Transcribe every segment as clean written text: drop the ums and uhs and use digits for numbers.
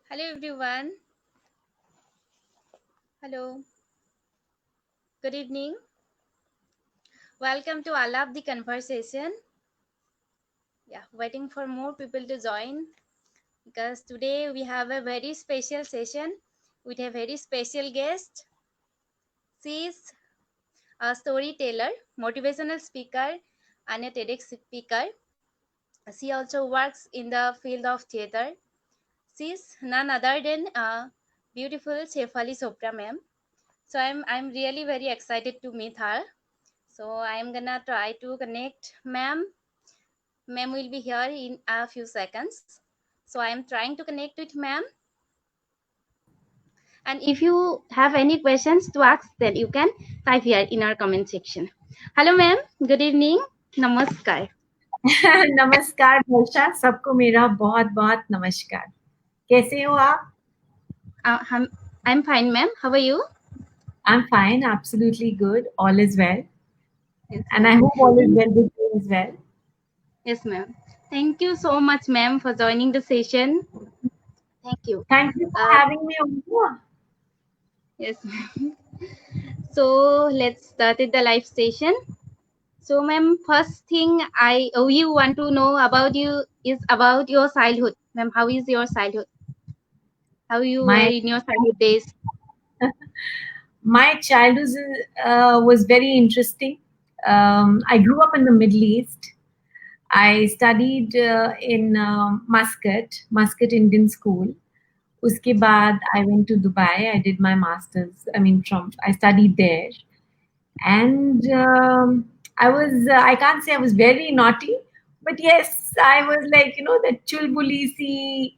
Hello everyone. Hello. Good evening. Welcome to Alap the Conversation. Yeah, waiting for more people to join because today we have a very special session with a very special guest. She is a storyteller, motivational speaker, and a TEDx speaker. She also works in the field of theater. She is none other than beautiful Shefali Chopra ma'am. So I'm really very excited to meet her. So I'm gonna try to connect ma'am. Ma'am will be here in a few seconds. So I'm trying to connect with ma'am. And if you have any questions to ask, then you can type here in our comment section. Hello ma'am. Good evening. Namaskar. नमस्कार वर्षा, सबको मेरा बहुत बहुत नमस्कार। कैसे हो आप? I'm fine ma'am. How are you? I'm fine, absolutely good. All is well, Yes and I ma'am. hope all is well with you as well. Yes ma'am. Thank you so much ma'am for joining the session. Thank you. Thank you for Uh, having me on board. yes ma'am. So let's start with the live session. So, ma'am, first thing you want to know about you is about your childhood. Ma'am, how is your childhood? How you were My in your childhood days? my childhood was very interesting. I grew up in the Middle East. I studied in Muscat Indian School. Uske baad, I went to Dubai. I did my masters. I studied there. And I can't say I was very naughty, but yes, I was like, the chulbulisi,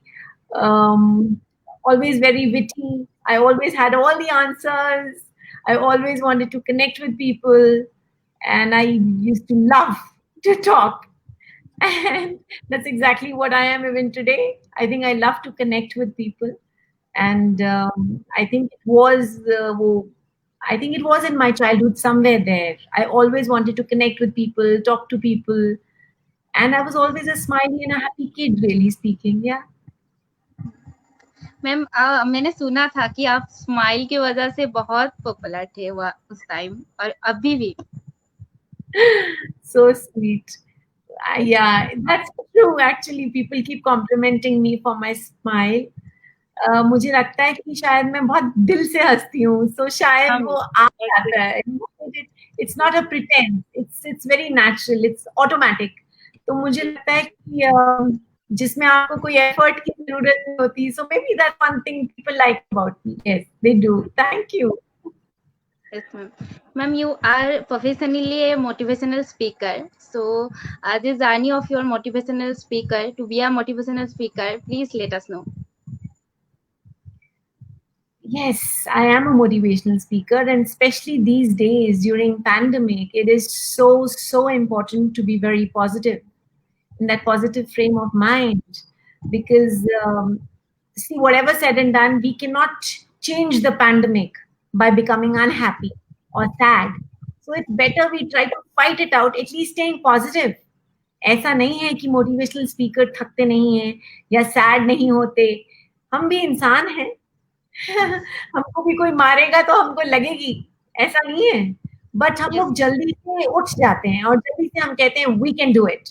um, always very witty. I always had all the answers. I always wanted to connect with people, and I used to love to talk. And that's exactly what I am even today. I think I love to connect with people, and I think it was in my childhood somewhere there. I always wanted to connect with people, talk to people, and I was always a smiley and a happy kid, really speaking. Yeah. Ma'am मैंने सुना था कि आप smile की वजह से बहुत popular थे उस टाइम और अभी भी. So sweet. Yeah, that's true. Actually, people keep complimenting me for my smile. मुझे लगता है कि शायद मैं बहुत दिल से हँसती हूँ, so शायद वो आ जाता है। It's not a pretense. It's very natural. It's automatic. तो मुझे लगता है कि जिसमें आपको कोई एफर्ट की जरूरत नहीं होती. So maybe that's one thing people like about me. Yes, they do. Thank you. Yes, ma'am. Ma'am, you are professionally a motivational speaker. So, this journey of your motivational speaker to be a motivational speaker, please let us know. Yes, I am a motivational speaker, and especially these days during pandemic, it is so important to be very positive in that positive frame of mind, because see, whatever said and done, we cannot change the pandemic by becoming unhappy or sad. So it's better we try to fight it out, at least staying positive. ऐसा नहीं है कि motivational speaker थकते नहीं हैं या sad नहीं होते. हम भी इंसान हैं. हमको भी कोई मारेगा तो हमको लगेगी, ऐसा नहीं है. बट हम Yes. लोग जल्दी से उठ जाते हैं और जल्दी से हम कहते हैं we can do it.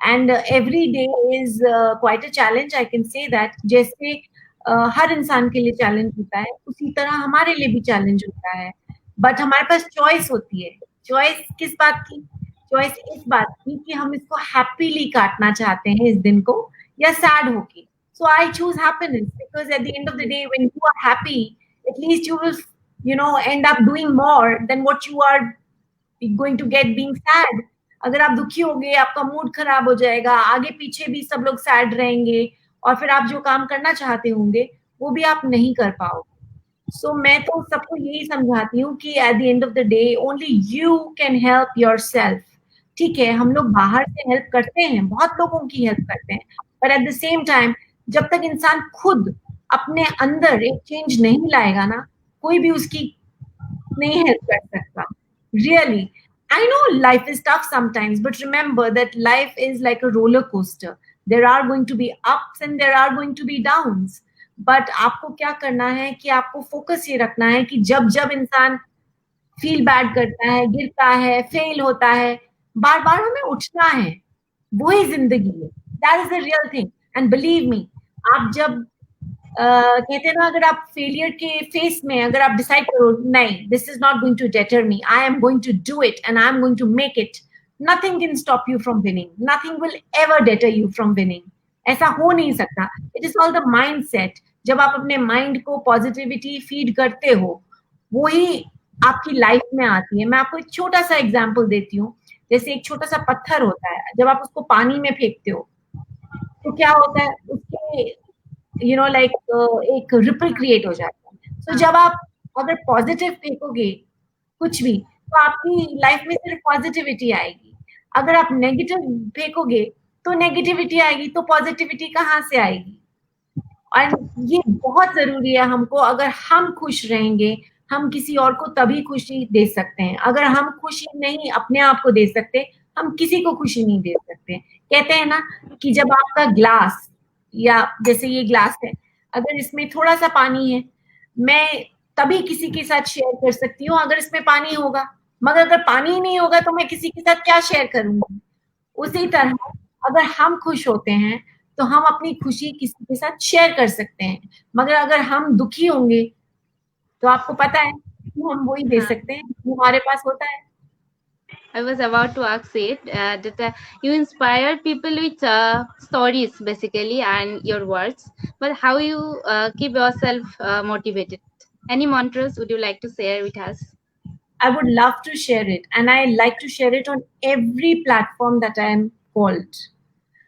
And every day is quite a challenge. I can say that जैसे हर इंसान के लिए चैलेंज होता है, उसी तरह हमारे लिए भी चैलेंज होता है. बट हमारे पास चॉइस होती है. चॉइस किस बात की? चॉइस इस बात की कि हम इसको हैप्पीली काटना चाहते हैं इस दिन को, या सैड होके. So I choose happiness, because at the end of the day, when you are happy, at least you will, end up doing more than what you are going to get being sad. अगर आप दुखी होगे, आपका mood खराब हो जाएगा, आगे पीछे भी सब लोग सैड रहेंगे, और फिर आप जो काम करना चाहते होंगे, वो भी आप नहीं कर पाओगे. सो मैं तो सबको यही समझाती हूँ कि at the end of the day only you can help yourself. ठीक है, हम लोग बाहर से हेल्प करते हैं, बहुत लोगों की हेल्प करते हैं, but at the same time जब तक इंसान खुद अपने अंदर एक चेंज नहीं लाएगा ना, कोई भी उसकी नहीं हेल्प कर सकता. Really, I know life is tough sometimes, but remember that life is like a roller coaster. There are going to be ups and there are going to be downs. But आपको क्या करना है कि आपको focus ये रखना है कि जब जब इंसान फील बैड करता है, गिरता है, फेल होता है, बार बार हमें उठना है, वही जिंदगी है, that is the real thing. And believe me, आप जब कहते हैं ना, अगर आप फेलियर के फेस में अगर आप डिसाइड करो नहीं, this is not going to deter me, I am going to do it and I am going to make it, nothing can stop you from winning, nothing will ever deter you from winning. ऐसा हो नहीं सकता। It is all the mind set. जब आप अपने mind को positivity feed करते हो, वही आपकी लाइफ में आती है। मैं आपको एक छोटा सा एग्जाम्पल देती हूँ। जैसे एक छोटा सा पत्थर होता है, जब आप उसको पानी में फेंकते हो तो क्या होता है, उसके लाइक एक रिपल क्रिएट हो जाता है। तो जब आप अगर पॉजिटिव फेंकोगे कुछ भी, तो आपकी लाइफ में सिर्फ पॉजिटिविटी आएगी। अगर आप नेगेटिव फेंकोगे तो नेगेटिविटी आएगी, तो पॉजिटिविटी कहाँ से आएगी? और ये बहुत जरूरी है हमको। अगर हम खुश रहेंगे, हम किसी और को तभी खुशी दे सकते हैं। अगर हम खुशी नहीं अपने आप को दे सकते, हम किसी को खुशी नहीं दे सकते। कहते हैं ना कि जब आपका ग्लास, या जैसे ये ग्लास है, अगर इसमें थोड़ा सा पानी है, मैं तभी किसी के साथ शेयर कर सकती हूँ अगर इसमें पानी होगा, मगर अगर पानी ही नहीं होगा तो मैं किसी के साथ क्या शेयर करूंगी? उसी तरह अगर हम खुश होते हैं तो हम अपनी खुशी किसी के साथ शेयर कर सकते हैं, मगर अगर हम दुखी होंगे तो आपको पता है कि हम वही दे सकते हैं जो हमारे पास होता है। I was about to ask it that you inspire people with stories basically and your words, but how you keep yourself motivated? Any mantras would you like to share with us? I would love to share it, and I like to share it on every platform that I am called.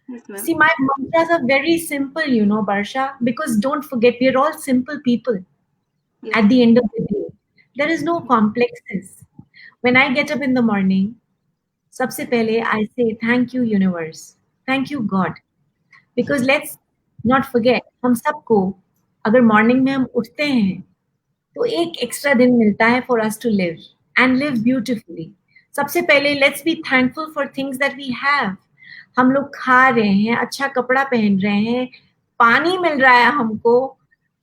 Yes, ma'am. See, my mantras are very simple, Barsha, because don't forget, we're all simple people. Yes. At the end of the day, there is no complexes. When I get up in the morning, सबसे पहले I say thank you universe, thank you God, because let's not forget, हम सबको अगर morning में हम उठते हैं तो एक एक्स्ट्रा दिन मिलता है for us to live and live beautifully. सबसे पहले let's be thankful for things that we have. हम लोग खा रहे हैं, अच्छा कपड़ा पहन रहे हैं, पानी मिल रहा है हमको,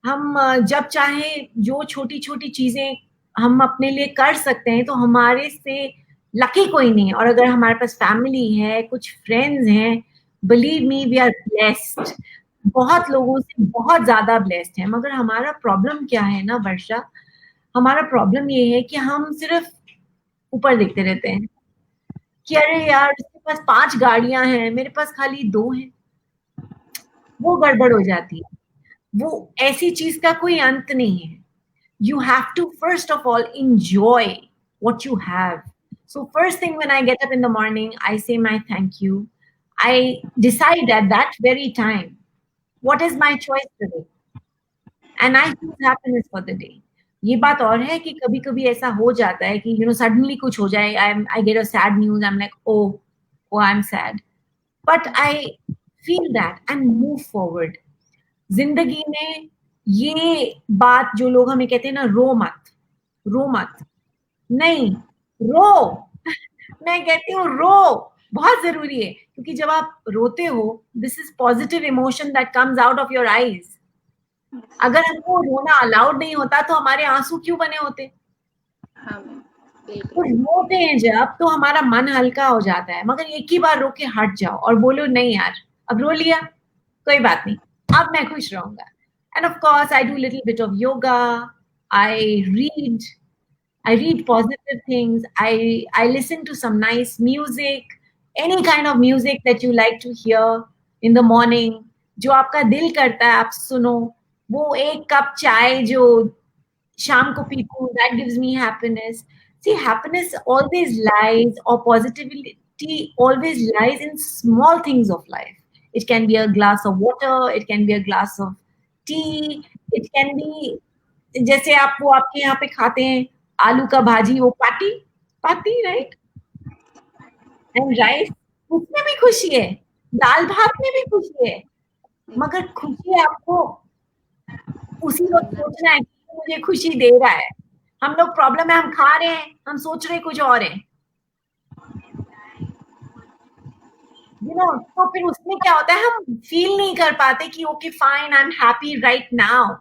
हम जब चाहे जो छोटी छोटी चीजें हम अपने लिए कर सकते हैं, तो हमारे से लकी कोई नहीं है। और अगर हमारे पास फैमिली है, कुछ फ्रेंड्स हैं, believe me we are blessed. बहुत लोगों से बहुत ज्यादा ब्लेस्ड है। मगर हमारा प्रॉब्लम क्या है ना वर्षा, हमारा प्रॉब्लम ये है कि हम सिर्फ ऊपर देखते रहते हैं कि अरे यार उसके पास 5 गाड़ियां हैं, मेरे पास खाली 2 हैं। वो गड़बड़ हो जाती है। वो ऐसी चीज का कोई अंत नहीं है। You have to first of all enjoy what you have. So first thing when I get up in the morning, I say my thank you. I decide at that very time, what is my choice today? And I choose happiness for the day. ये बात और है कि कभी-कभी ऐसा हो जाता है कि सडनली कुछ हो जाए, I get a sad news, I'm like, oh I'm sad. But I feel that and move forward. जिंदगी में ये बात जो लोग हमें कहते हैं ना, रो मत, नहीं, रो। मैं कहती हूँ रो, बहुत जरूरी है, क्योंकि जब आप रोते हो, this is positive emotion that comes out of your eyes. अगर हमको रोना अलाउड नहीं होता तो हमारे आंसू क्यों बने होते? तो रोते हैं जब, तो हमारा मन हल्का हो जाता है। मगर एक ही बार रो के हट जाओ और बोलो नहीं यार, अब रो लिया, कोई बात नहीं, अब मैं खुश रहूंगा। End of course I do little bit of yoga, I read, I read positive things. I listen to some nice music, any kind of music that you like to hear in the morning. जो आपका दिल करता है आप सुनो। वो एक cup चाय जो शाम को पीती हूँ, that gives me happiness. See, happiness always lies, or positivity always lies in small things of life. It can be a glass of water, it can be a glass of tea, it can be जैसे आप वो आपके यहाँ पे खाते हैं आलू का भाजी, वो पाती राइट, एंड राइस, उसमें भी खुशी है, दाल भात में भी खुशी है। मगर खुशी आपको उसी वक्त सोचना है कि मुझे खुशी दे रहा है। हम लोग प्रॉब्लम है, हम खा रहे हैं, हम सोच रहे कुछ और है। तो फिर उसमें क्या होता है, हम फील नहीं कर पाते कि okay fine, I am happy right now.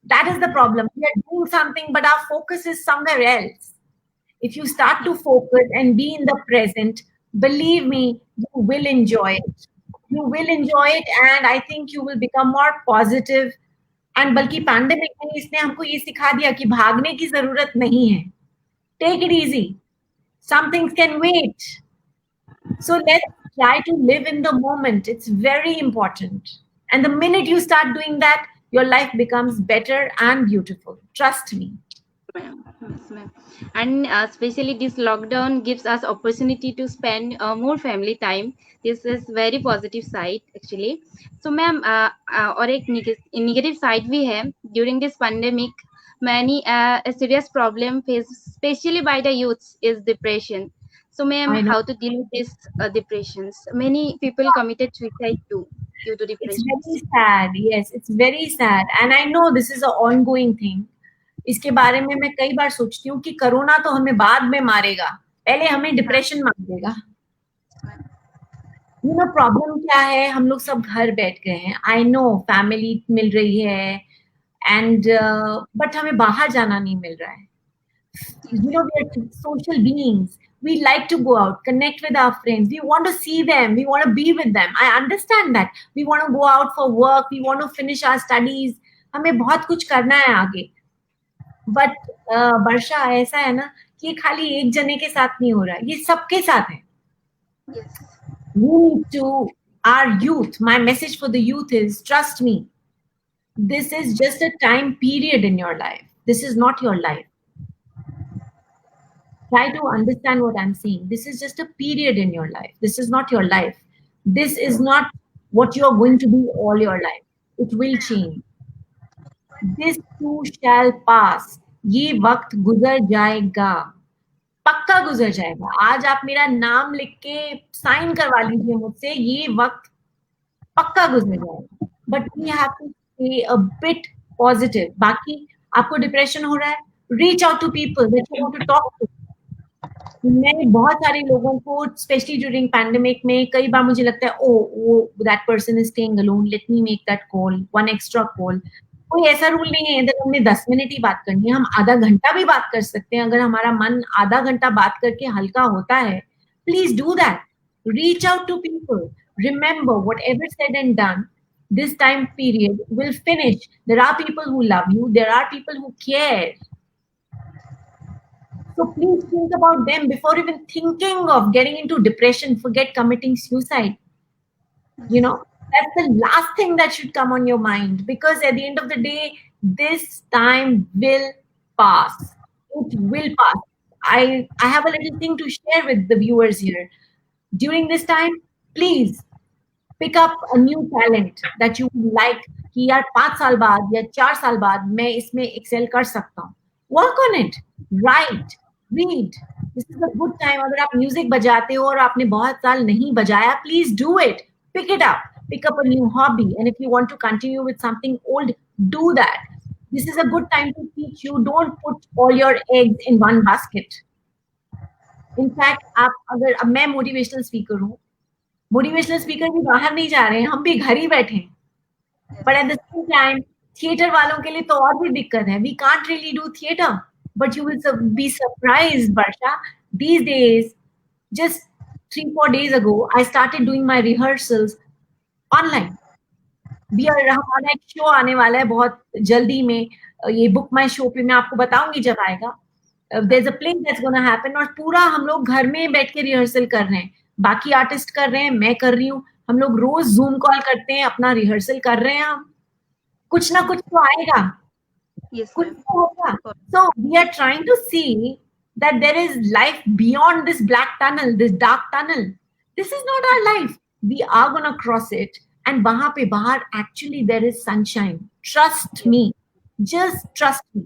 That is the problem. We are doing something but our focus is somewhere else. If you start to focus and be in the present, believe me, you will enjoy it. You will enjoy it, and I think you will become more positive. And बल्कि pandemic ने इसने हमको ये सिखा दिया कि भागने की जरूरत नहीं है. Take it easy. Some things can wait. So let's try to live in the moment. It's very important. And the minute you start doing that, your life becomes better and beautiful. Trust me. Ma'am. Yes, ma'am. And especially this lockdown gives us opportunity to spend more family time. This is very positive side actually. So ma'am, और एक negative side भी है. During this pandemic, many a serious problem faced, especially by the youths, is depression. So ma'am, I know. how to deal with this depressions? Many people committed suicide too due to It's depressions. very sad. Yes, it's very sad. And I know this is an ongoing thing. इसके बारे में मैं कई बार सोचती हूँ कि corona तो हमें बाद में मारेगा, पहले हमें डिप्रेशन मार देगा. प्रॉब्लम क्या है, हम लोग सब घर बैठ गए हैं. आई नो फैमिली मिल रही है एंड बट हमें बाहर जाना नहीं मिल रहा है. We are social beings. We like to go out, connect with our friends. We want to see them. We want to be with them. I understand that. We want to go out for work. We want to finish our studies. हमें बहुत कुछ करना है आगे. But वर्षा ऐसा है ना कि ये खाली एक जने के साथ नहीं हो रहा है, ये सबके साथ है. Yes. We need to, our youth, my message for the youth is, trust me, this is just a time period in your life. This is not your life. Try to understand what I'm saying. This is just a period in your life. This is not your life. This is not what you're going to be all your life. It will change. This too shall pass. ये वक्त गुजर जाएगा, पक्का गुजर जाएगा. आज आप मेरा नाम लिख के साइन करवा लीजिए मुझसे, ये वक्त पक्का गुजर जाएगा. But we have to stay a bit positive. बाकी आपको डिप्रेशन हो रहा है, reach out to people that you want to talk to. मैंने बहुत सारे लोगों को स्पेशली ड्यूरिंग पैंडेमिक में कई बार मुझे लगता है ओ वो that person is staying alone, let me make that call, one extra call. कोई ऐसा रूल नहीं है इधर हमने 10 मिनट ही बात करनी है, हम आधा घंटा भी बात कर सकते हैं. अगर हमारा मन आधा घंटा बात करके हल्का होता है, please do that. Reach out to people. Remember, whatever said and done, this time period will finish. There are people who love you. There are people who care. So please think about them before even thinking of getting into depression. Forget committing suicide. That's the last thing that should come on your mind, because at the end of the day, this time will pass. It will pass. I have a little thing to share with the viewers here. During this time, please pick up a new talent that you would like कि यार 5 साल बाद या 4 साल बाद मैं इसमें Excel कर सकता हूँ. Work on it. Right. Read. This is a good time. अगर आप म्यूजिक बजाते हो और आपने बहुत साल नहीं बजाया, please do it. Pick it up. Pick up a new hobby, and if you want to continue with something old, do that. This is a good time to teach you. Don't put all your eggs in one basket. In fact, आप अगर अब मैं motivational speaker हूँ, motivational speaker भी बाहर नहीं जा रहे हैं, हम भी घर ही बैठे हैं. But at the same time theatre वालों के लिए तो और भी दिक्कत है. We can't really do theatre, but you will be surprised Varsha. These days, just 3-4 days ago, I started doing my rehearsals online. हमारा एक शो आने वाला है बहुत जल्दी में, ये बुक माई शो पे मैं आपको बताऊंगी जब आएगा. there's a play that's gonna happen, और पूरा हम लोग घर में बैठ के रिहर्सल कर रहे हैं. बाकी आर्टिस्ट कर रहे हैं, मैं कर रही हूँ. हम लोग रोज जूम कॉल करते हैं, अपना रिहर्सल कर रहे हैं. हम कुछ ना कुछ तो आएगा. Yes, कुछ ma'am. तो होगा. So we are trying to see that there is life beyond this black tunnel, this dark tunnel. This is not our life. We are gonna cross it, and वहां पे बाहर actually there is sunshine. Trust me. Just trust me.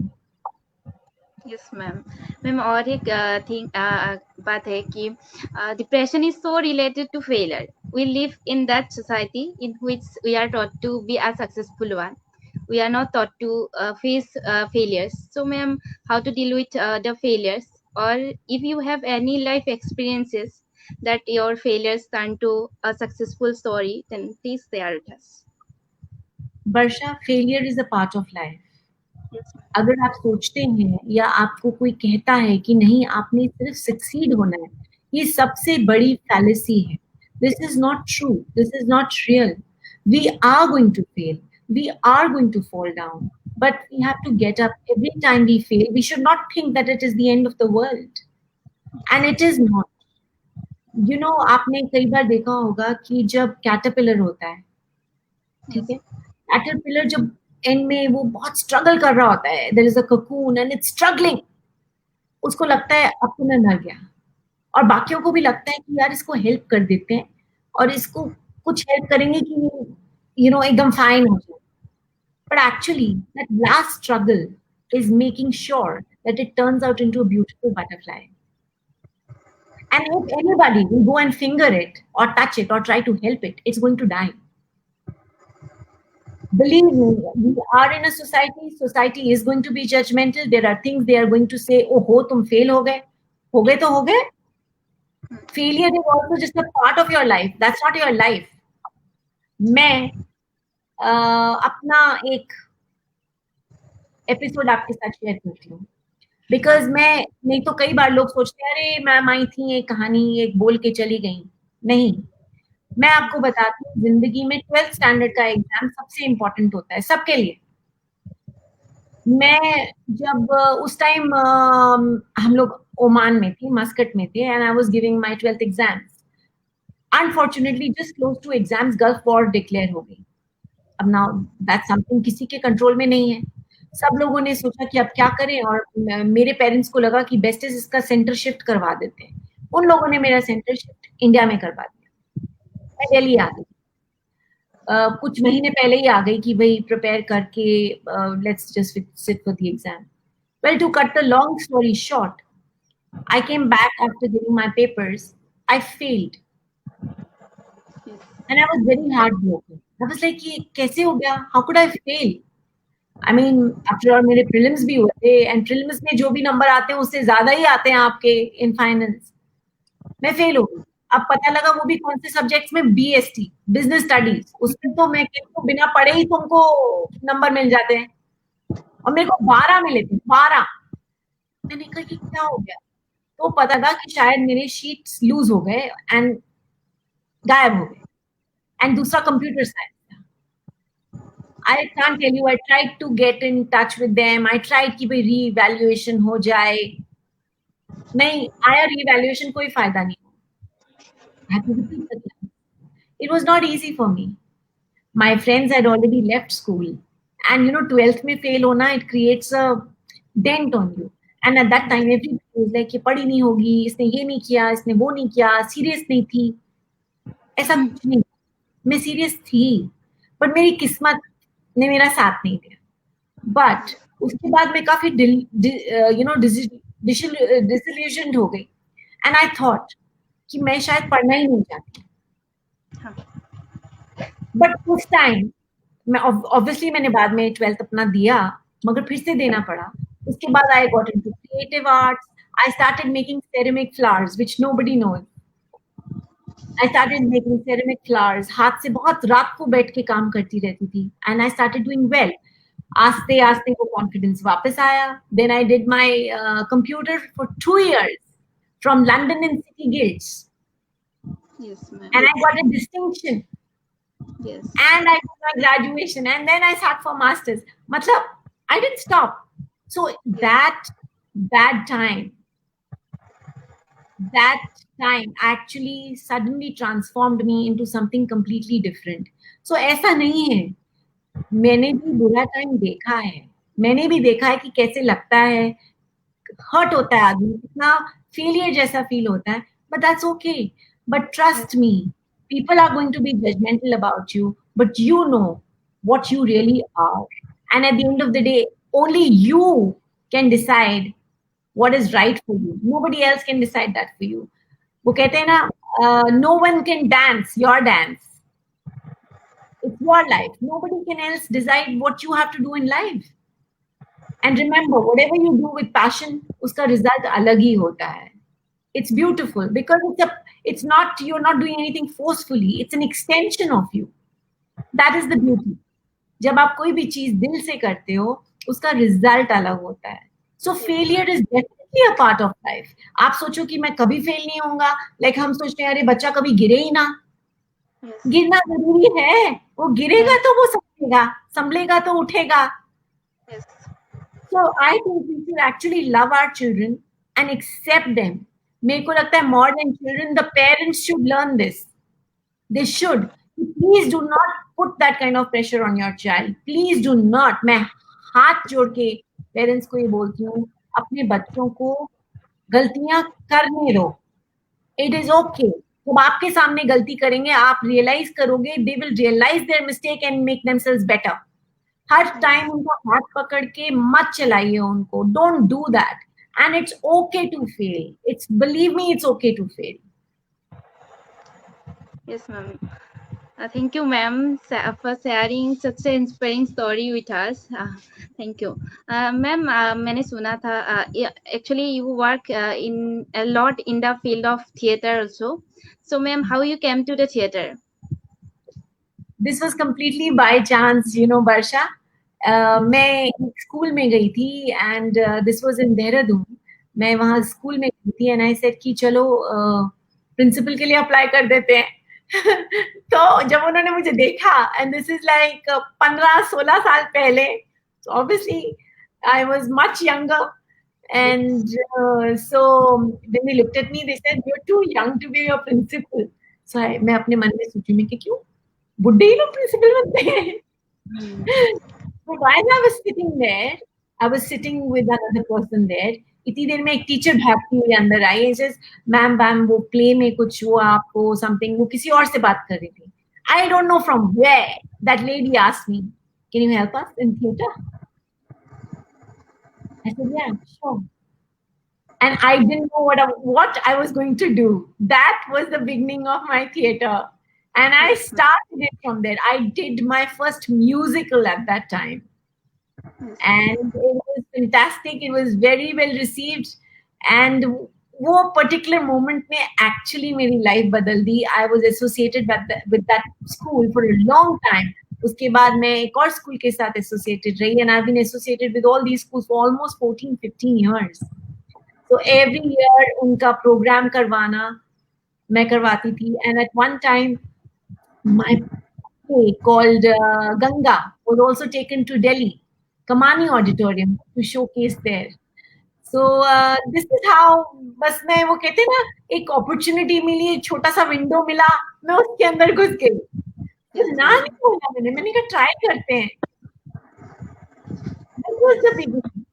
Yes ma'am. Ma'am और एक thing बात है कि depression is so related to failure. We live in that society in which we are taught to be a successful one. We are not taught to face failures. So ma'am, how to deal with the failures, or if you have any life experiences that your failures turn to a successful story, then please share with us. Barsha, failure is a part of life. Yes, अगर आप सोचते हैं या आपको कोई कहता है कि नहीं आपने सिर्फ सक्सीड होना है, ये सबसे बड़ी फैलेसी है. This is not true, this is not real. We are going to fail, we are going to fall down, but we have to get up every time we fail. We should not think that it is the end of the world, and it is not. You know, आपने कई बार देखा होगा कि जब caterpillar होता है, ठीक है, कैटरपिलर जब एंड में वो बहुत स्ट्रगल कर रहा होता है, there is a cocoon and it's struggling, उसको लगता है अब तो मैं मर गया, और बाकियों को भी लगता है कि यार इसको हेल्प कर देते हैं और इसको कुछ हेल्प करेंगे कि यू नो एकदम फाइन हो जाए. But actually that last struggle is making sure that it turns out into a beautiful butterfly. And if anybody will go and finger it or touch it or try to help it, it's going to die. Believe me, we are in a society. Society is going to be judgmental. There are things they are going to say, oh ho, tum fail ho gaye to ho gaye. Failure is also just a part of your life. That's not your life. मैं अपना एक episode आपके साथ share करती हूँ, because मैं नहीं तो कई बार लोग सोचते हैं अरे मैम आई थी एक कहानी एक बोल के चली गई. नहीं, मैं आपको बताती हूँ, जिंदगी में 12th स्टैंडर्ड का एग्जाम सबसे इम्पोर्टेंट होता है सबके लिए. मैं जब उस टाइम हम लोग ओमान में थे, मस्कट में थे, and I was giving my 12th exams. Unfortunately just close to exams Gulf War declare हो गई. अब नाउ दैट्स समथिंग किसी के कंट्रोल में नहीं है. सब लोगों ने सोचा कि अब क्या करें, और मेरे पेरेंट्स को लगा कि बेस्ट इज इसका सेंटर शिफ्ट करवा देते हैं. उन लोगों ने मेरा सेंटर शिफ्ट इंडिया में करवा दिया. मैं दिल्ली आ गई. कुछ महीने पहले ही आ गई कि भाई प्रिपेयर करके let's just sit for the exam. Well, to cut the long story short, I came back after giving my papers. I failed. And I was very heartbroken. I was like, ये कैसे हो गया? How could I fail? I mean, after all, मेरे prelims भी हुए थे, and prelims में जो भी नंबर आते हैं उससे ज्यादा ही आते हैं आपके in finals. मैं फेल हो गई. अब पता लगा वो भी कौन से सब्जेक्ट्स में, BST, बिजनेस स्टडीज. उसमें तो मैं कहती हूँ बिना पढ़े ही तुमको नंबर मिल जाते हैं, और मेरे को 12 मिले थे. 12. मैंने कहा कि क्या हो गया, तो पता था कि शायद मेरे शीट्स लूज हो गए एंड गायब हो गए, एंड दूसरा कंप्यूटर साइंस था. I can't tell you, I tried to get in touch with them. I tried कि भाई रीवैल्यूएशन हो जाए. नहीं आया रीवैल्यूएशन, कोई फायदा नहीं. I had to repeat the class. It was not easy for me. My friends had already left school, and you know 12th में fail होना, it creates a dent on you. And at that time everybody was like, ये पढ़ी नहीं होगी, इसने ये नहीं किया, इसने वो नहीं किया, सीरियस नहीं थी. ऐसा कुछ नहीं, मैं सीरियस थी, बट मेरी किस्मत ने मेरा साथ नहीं दिया. बट उसके बाद मैं काफी यू नो डिसइल्यूजन्ड हो गई, एंड आई थॉट कि मैं शायद पढ़ना ही नहीं चाहती. बट उस टाइम मैं ऑब्वियसली मैंने बाद में 12th अपना दिया, मगर फिर से देना पड़ा. उसके बाद I got into creative arts. I started making ceramic flowers which nobody knows. I started making ceramic flowers. हाथ से बहुत रात को बैठ के काम करती रहती थी, and I started doing well. आस्ते आस्ते वो कॉन्फिडेंस वापस आया. Then I did my computer for 2 years from London and City Guilds. Yes, ma'am. And I got a distinction. Yes. And I got my graduation, and then I sat for masters. Matlab, I didn't stop. So that time actually suddenly transformed me into something completely different. So ऐसा नहीं है. मैंने भी बुरा time देखा है. मैंने भी देखा है कि कैसे लगता है, हर्ट होता है आदमी, इतना फेलियर जैसा फील होता है. But that's okay. But trust me, people are going to be judgmental about you, but you know what you really are. And at the end of the day, only you can decide what is right for you. Nobody else can decide that for you. वो कहते हैं ना, no one can dance your dance. It's your life. Nobody can else decide what you have to do in life. And remember, whatever you do with passion, उसका result अलग ही होता है. It's beautiful because it's not, you're not doing anything forcefully. It's an extension of you. That is the beauty. जब आप कोई भी चीज दिल से करते हो, उसका रिजल्ट अलग होता है. So failure is definitely a part of life. आप सोचो कि मैं कभी फेल नहीं होऊंगा, लाइक हम सोचते हैं अरे बच्चा कभी गिरे ही ना. गिरना जरूरी है. वो गिरेगा तो वो संभलेगा, संभलेगा तो उठेगा. So I think we should actually love our children and accept them. मेरे को लगता है more than children, the parents should learn this. They should. Please do not put that kind of pressure on your child. Please do not. मैं हाथ जोड़ के parents को ये बोलती हूँ, अपने बच्चों को गलतियां करने दो. It is okay. जब आपके सामने गलती करेंगे, आप रियलाइज करोगे, they will realize their mistake and make themselves better. Her time उनका हाथ पकड़ के मत चलाइए उनको. Don't do that. And it's okay to fail. It's, believe me, it's okay to fail. Yes, ma'am. Thank you, ma'am, for sharing such an inspiring story with us. Thank you, ma'am. मैंने सुना था actually you work in a lot in the field of theater also. So, ma'am, how you came to the theater? This was completely by chance, you know, Barsha. मैं school में गई थी and this was in Dehradun. मैं वहाँ school में गई थी and I said कि चलो प्रिंसिपल के लिए अप्लाई कर देते हैं. तो जब उन्होंने मुझे देखा, and this is like 15-16 साल पहले, so obviously I was much younger, and so when they looked at me, they said, "You're too young to be your principal." So मैं अपने मन में सोची, मैं कि क्यों बुड्ढे ही लोग प्रिंसिपल बनते हैं. So while I was sitting there, I was sitting with another person there. इतनी देर में एक टीचर भागती हुई अंदर आई. Says, मैम वो प्ले में कुछ हुआ आपको समथिंग. वो किसी और से बात कर रही थी. I don't know from where that lady asked me, "Can you help us in theater?" I said, "Yeah, sure." And I didn't know what I was going to do. That was the beginning of my theater. And I started it from there. I did my first musical at that time. And it was fantastic. It was very well received. And वो particular moment में actually मेरी life बदल दी. I was associated with that school for a long time. उसके बाद मैं एक और school के साथ associated रही, and I've been associated with all these schools for almost 14-15 years. So every year उनका program करवाना मैं करवाती थी. And at one time, my play called Ganga was also taken to Delhi, Kamani Auditorium, to showcase there. So this is how, बस मैं वो कहते ना, एक opportunity मिली, एक छोटा सा window मिला, मैं उसके अंदर घुस गई. ना नहीं बोला मैंने कहा try करते हैं. That was the beginning.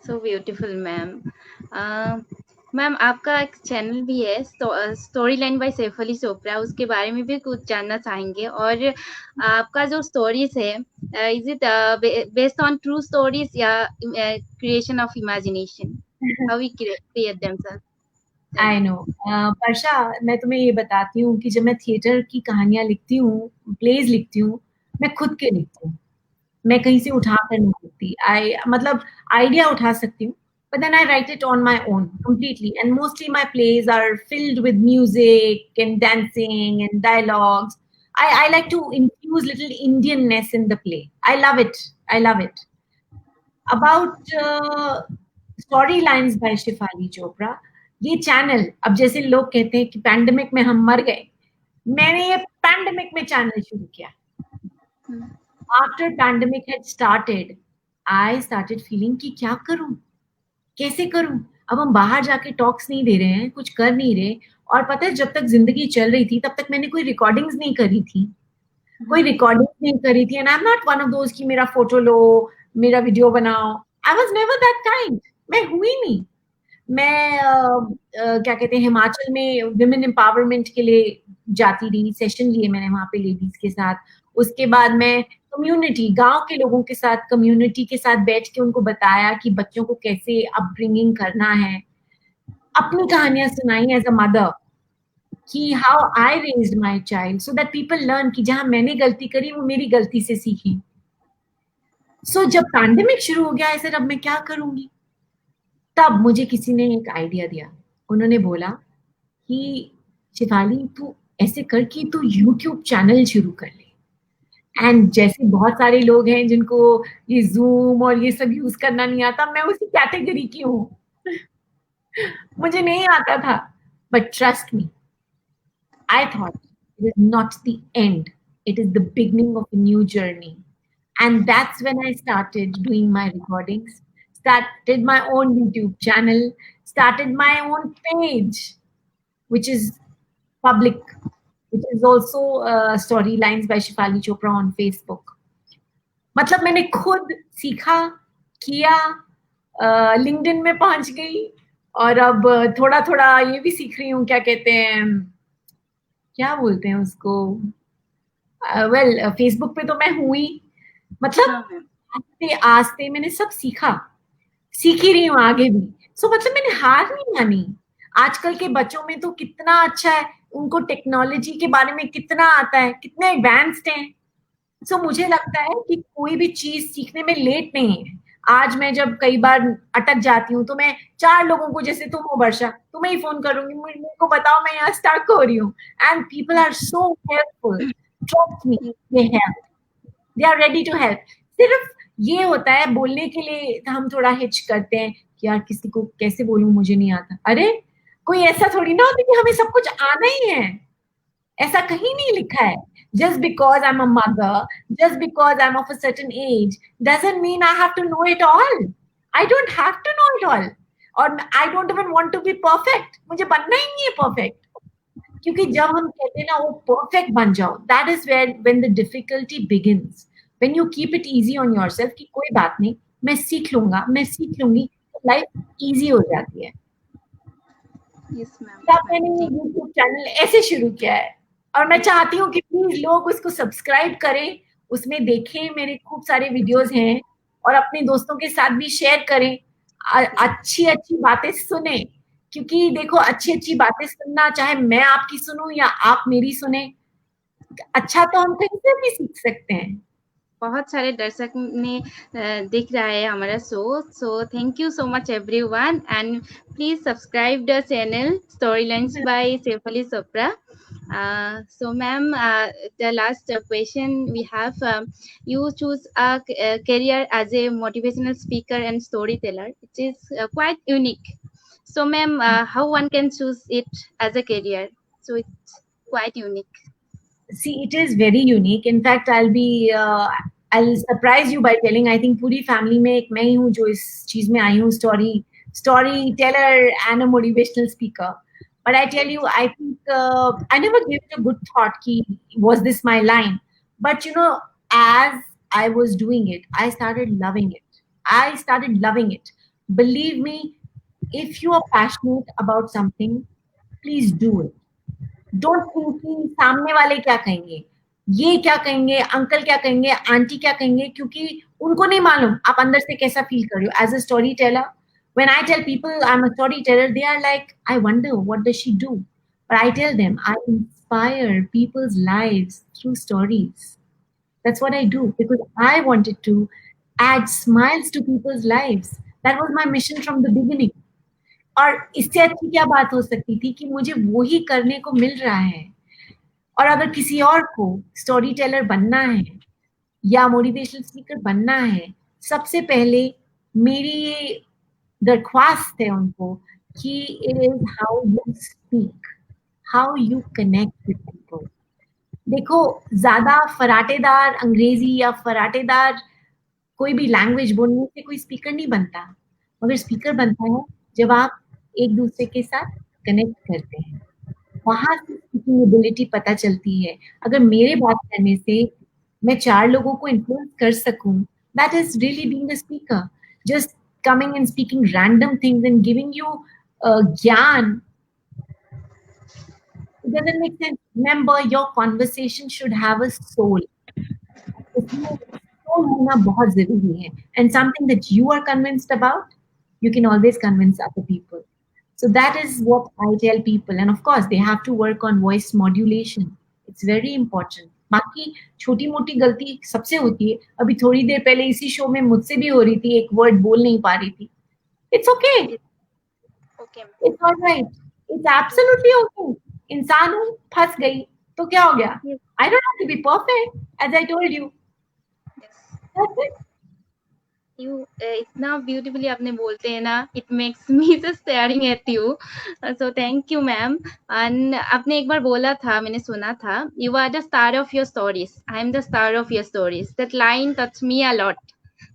So beautiful, ma'am. Ma'am आपका एक चैनल भी है story line by Saif Ali Chopra, उसके बारे में भी कुछ जानना चाहेंगे. और आपका जो स्टोरीज है, is it based on true stories या creation of imagination? How we create themselves? I know. Varsha, मैं तुम्हें ये बताती हूँ कि जब मैं थिएटर की कहानियां लिखती हूँ, प्लेज लिखती हूँ, मैं खुद के लिखती हूँ. मैं कहीं से उठा कर नहीं लिखती. मतलब आइडिया उठा सकती हूँ, but then I write it on my own completely. And mostly my plays are filled with music and dancing and dialogues. I like to infuse little Indianness in the play. I love it. I love it. About storylines by Shefali Chopra, ये channel, अब जैसे लोग कहते हैं कि pandemic में हम मर गए, मैंने ये पैंडेमिक में चैनल शुरू किया. After pandemic had started, I started feeling कि क्या करूं, कैसे करूं. अब हम बाहर जाके टॉक्स नहीं दे रहे हैं, कुछ कर नहीं रहे. और पता है, जब तक जिंदगी चल रही थी तब तक मैंने कोई रिकॉर्डिंग्स नहीं करी थी, and I am not one of those कि मेरा फोटो लो, मेरा वीडियो बनाओ. I was never that kind. मैं हुई नहीं. मैं क्या कहते हैं, हिमाचल में विमेन एम्पावरमेंट के लिए जाती रही, सेशन लिए मैंने वहां पे लेडीज के साथ. उसके बाद मैं कम्युनिटी, गांव के लोगों के साथ, कम्युनिटी के साथ बैठ के उनको बताया कि बच्चों को कैसे अपब्रिंगिंग करना है. अपनी कहानियां सुनाई एज अ मदर कि how I raised my child, so that people learn कि जहां मैंने गलती करी वो मेरी गलती से सीखी. सो जब पैंडेमिक शुरू हो गया ऐसे, अब मैं क्या करूंगी, तब मुझे किसी ने एक आइडिया दिया उन्होंने बोला कि शिफाली तू ऐसे कर कि तू यूट्यूब चैनल शुरू कर ले। एंड जैसे बहुत सारे लोग हैं जिनको ये जूम और ये सब यूज करना नहीं आता, मैं उसी कैटेगरी की हूँ। मुझे नहीं आता था, but trust me, I thought it is not the end, it is the beginning of a new journey. And that's when I started doing my recordings, started my own YouTube channel, started my own page, which is public, which is also Storylines by Shifali Chopra on Facebook. मतलब मैंने खुद सीखा, किया, LinkedIn में पहुंच गई, और अब थोड़ा थोड़ा ये भी सीख रही हूँ, क्या कहते हैं, क्या बोलते हैं उसको, वेल फेसबुक पे तो मैं हुई, मतलब आस्ते आस्ते मैंने सब सीखा, सीख ही रही हूँ आगे भी। सो मतलब मैंने हार नहीं मानी। आजकल के बच्चों में तो कितना अच्छा है, उनको टेक्नोलॉजी के बारे में कितना आता है, कितने एडवांस्ड हैं। सो मुझे लगता है कि कोई भी चीज सीखने में लेट नहीं है। आज मैं जब कई बार अटक जाती हूँ तो मैं 4 लोगों को, जैसे तुम हो वर्षा, तुम्हें ही फोन करूंगी, मेरे को बताओ मैं यहाँ स्टक हो रही हूँ, and people are so helpful, trust me, they help, they are ready to help. सिर्फ ये होता है बोलने के लिए हम थोड़ा हिच करते हैं कि यार किसी को कैसे बोलूं, मुझे नहीं आता। अरे कोई ऐसा थोड़ी ना होता कि हमें सब कुछ आना ही है, ऐसा कहीं नहीं लिखा है। Just because I'm a mother, just because I'm of a certain age, doesn't mean I have to know it all. I don't have to know it all. और I don't even want to be perfect. मुझे बनना ही नहीं है perfect. क्योंकि जब हम कहते हैं ना वो perfect बन जाओ, that is where when the difficulty begins. When you keep it easy on yourself कि कोई बात नहीं, मैं सीख लूंगा, मैं सीख लूंगी, लाइफ easy हो जाती है। Yes, ma'am. तब मैंने YouTube चैनल ऐसे शुरू किया है, और मैं चाहती हूँ कि प्लीज लोग उसको सब्सक्राइब करें, उसमें देखें, मेरे खूब सारे वीडियोस हैं, और अपने दोस्तों के साथ भी शेयर करें, अच्छी अच्छी बातें सुने, क्योंकि देखो अच्छी अच्छी बातें सुनना, चाहे मैं आपकी सुनूं या आप मेरी सुने, अच्छा तो हम कहीं से भी सीख सकते हैं। बहुत सारे दर्शक ने देख रहा है हमारा show, so thank you so much everyone, and please subscribe the channel Storylines by Shefali Chopra. So ma'am, the last question we have, you choose a career as a motivational speaker and storyteller, which is quite unique. So ma'am, how one can choose it as a career? So it's quite unique. See, it is very unique. In fact, I'll surprise you by telling, I think पूरी family में एक मैं ही हूँ जो इस चीज में आई हूँ, storyteller and a motivational speaker. But I tell you, I think I never gave it a good thought ki was this my line. But you know, as I was doing it, I started loving it. I started loving it. Believe me, if you are passionate about something, please do it. Don't think कि सामने वाले क्या कहेंगे, ये क्या कहेंगे, uncle क्या कहेंगे, आंटी क्या कहेंगे, क्योंकि उनको नहीं मालूम आप अंदर से कैसा फील कर रहे हो। As a story teller, when I tell people I'm a storyteller, they are like, I wonder what does she do? But I tell them I inspire people's lives through stories. That's what I do because I wanted to add smiles to people's lives. That was my mission from the beginning. और इससे अच्छी क्या बात हो सकती थी कि मुझे वो ही करने को मिल रहा है। और अगर किसी और को स्टोरी टेलर बनना है या मोटिवेशनल स्पीकर बनना है, सबसे पहले मेरी ये दरख्वास्त है उनको कि it is how you speak, how you connect with people. देखो, ज्यादा फराटेदार अंग्रेजी या फराटेदार कोई भी लैंग्वेज बोलने से कोई स्पीकर नहीं बनता, मगर स्पीकर बनता है जब आप एक दूसरे के साथ कनेक्ट करते हैं, वहां से स्पीकिंग एबिलिटी पता चलती है। अगर मेरे बात करने से मैं 4 लोगों को इन्फ्लुएंस कर सकूं, that is really being a speaker. Just coming and speaking random things and giving you ज्ञान, it doesn't make sense. Remember, your conversation should have a soul. उसमें soul होना बहुत जरूरी है, and something that you are convinced about, you can always convince other people. So that is what I tell people, and of course they have to work on voice modulation. It's very important. बाकी छोटी मोटी गलती सबसे होती है। अभी थोड़ी देर पहले इसी शो में मुझसे भी हो रही थी, एक वर्ड बोल नहीं पा रही थी। It's okay. Okay. It's all right. It's absolutely okay. इंसान हूँ, फंस गई, तो क्या हो गया? Yes. I don't have to be perfect, as I told you. Yes. That's it. You इतना ब्यूटीफुली आपने बोलते हैं ना, it makes me just staring at you. So thank you ma'am. And आपने एक बार बोला था, मैंने सुना था, you are the star of your stories, I am the star of your stories. That line touch me a lot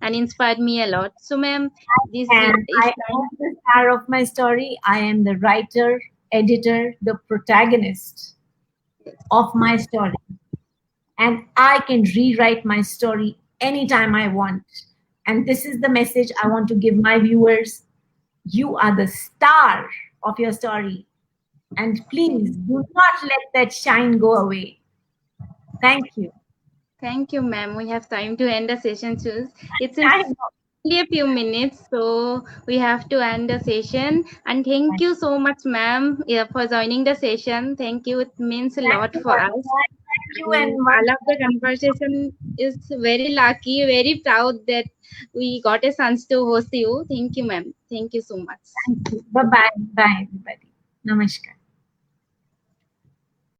and inspired me a lot. So ma'am, this And I am the star of my story. I am the writer, editor, the protagonist of my story. And I can rewrite my story anytime I want. And this is the message I want to give my viewers. You are the star of your story. And please do not let that shine go away. Thank you. Thank you, ma'am. We have time to end the session soon. It's I know. only a few minutes, so we have to end the session. And thank you so much, ma'am, for joining the session. Thank you. It means a lot for us. Thank you and I love the conversation. Is very lucky, very proud that we got a chance to host you. Thank you, ma'am. Thank you so much. thank you. Bye bye. Bye everybody. Namaskar.